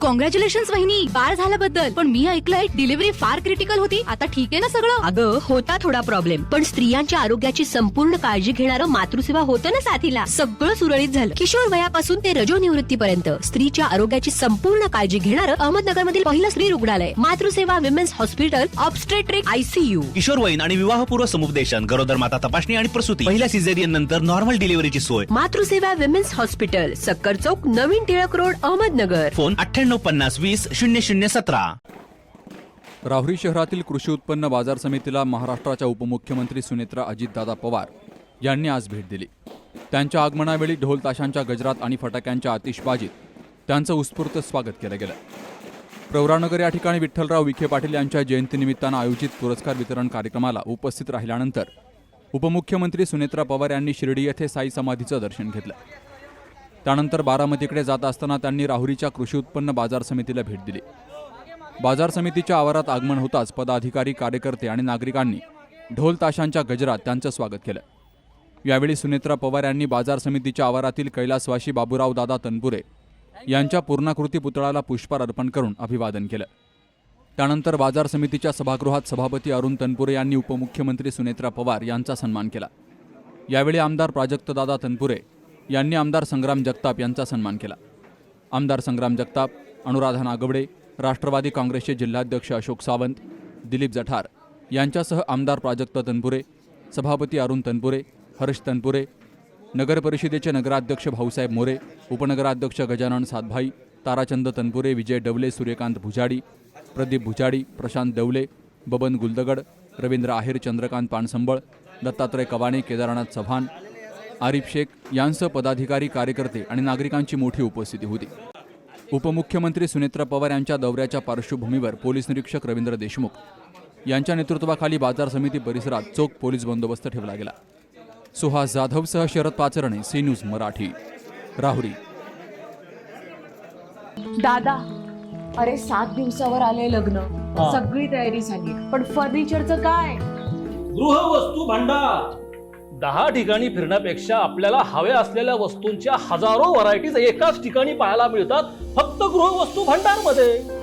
Congratulations वहिनी, बाळ झाल्याबद्दल. पण मी ऐकलंय डिलिव्हरी फार क्रिटिकल होती. आता ठीक आहे ना सगळं? अगं होता थोडा प्रॉब्लेम, पण स्त्रियांच्या आरोग्याची संपूर्ण काळजी घेणारं मातृसेवा होतं ना साथीला. सगळं सुरळीत झालं. किशोर वयापासून ते रजोनिवृत्तीपर्यंत स्त्रीच्या आरोग्याची संपूर्ण काळजी घेणारं अहमदनगर मधील पहिलं स्त्री रुग्णालय Matruseva women's hospital obstetric ICU. किशोरवयीन आणि विवाहपूर्व समुपदेशन, गरोदर माता तपासणी आणि प्रसूती, पहिल्या सिझेरियन नंतर नॉर्मल डिलिव्हरीची सोय. मातृसेवा विमेन्स हॉस्पिटल, सक्कर चौक, नवीन टिळक रोड, अहमदनगर. फोन 9850200017. राहुरी शहरातील कृषी उत्पन्न बाजार समितीला महाराष्ट्राच्या उपमुख्यमंत्री सुनेत्रा अजितदादा पवार यांनी आज भेट दिली. त्यांच्या आगमनावेळी ढोल ताशांच्या गजरात आणि फटाक्यांच्या आतिषबाजीत त्यांचं उत्स्फूर्त स्वागत केलं गेलं. प्रवरानगर या ठिकाणी विठ्ठलराव विखे पाटील यांच्या जयंतीनिमित्तानं आयोजित पुरस्कार वितरण कार्यक्रमाला उपस्थित राहिल्यानंतर उपमुख्यमंत्री सुनेत्रा पवार यांनी शिर्डी येथे साई समाधीचं दर्शन घेतलं. त्यानंतर बारामतीकडे जात असताना त्यांनी राहुरीच्या कृषी उत्पन्न बाजार समितीला भेट दिली. बाजार समितीच्या आवारात आगमन होताच पदाधिकारी, कार्यकर्ते आणि नागरिकांनी ढोल ताशांच्या गजरात त्यांचं स्वागत केलं. यावेळी सुनेत्रा पवार यांनी बाजार समितीच्या आवारातील कैलासवासी बाबूराव दादा तनपुरे यांच्या पूर्णाकृती पुतळ्याला पुष्पहार अर्पण करून अभिवादन केलं. त्यानंतर बाजार समितीच्या सभागृहात सभापती अरुण तनपुरे यांनी उपमुख्यमंत्री सुनेत्रा पवार यांचा सन्मान केला. यावेळी आमदार प्राजक्तदादा तनपुरे यांनी आमदार संग्राम जगताप यांचा सन्मान केला. आमदार संग्राम जगताप, अनुराधा नागवडे, राष्ट्रवादी काँग्रेसचे जिल्हाध्यक्ष अशोक सावंत, दिलीप जठार यांच्यासह आमदार प्राजक्त तनपुरे, सभापती अरुण तनपुरे, हर्ष तनपुरे, नगर परिषदेचे नगराध्यक्ष भाऊसाहेब मोरे, उपनगराध्यक्ष गजानन सातभाई, ताराचंद तनपुरे, विजय डवले, सूर्यकांत भुजाडी, प्रदीप भुजाडी, प्रशांत डवले, बबन गुलदगड, रवींद्र आहेर, चंद्रकांत पानसंबळ, दत्तात्रय कवाणे, केदारनाथ चव्हाण, आरिफ शेख यांसह पदाधिकारी, कार्यकर्ते आणि नागरिकांची मोठी उपस्थिती होती. उपमुख्यमंत्री सुनेत्रा पवार यांच्या दौऱ्याच्या पार्श्वभूमीवर पोलीस निरीक्षक रवींद्र देशमुख यांच्या नेतृत्वाखाली बाजार समिती परिसरात चोख पोलीस बंदोबस्त ठेवला गेला. सुहास जाधवसह शरद पाचरणे, सी न्यूज मराठी, राहुरी. दादा, अरे 7 दिवसावर आले लग्न, सगळी तयारी झाली, पण फर्निचरचं काय? गृहवस्तू भांडार 10 ठिकाणी फिरण्यापेक्षा आपल्याला हव्या असलेल्या वस्तूंच्या हजारो व्हरायटीज एकाच ठिकाणी पाहायला मिळतात फक्त गृहवस्तू भांडार मध्ये.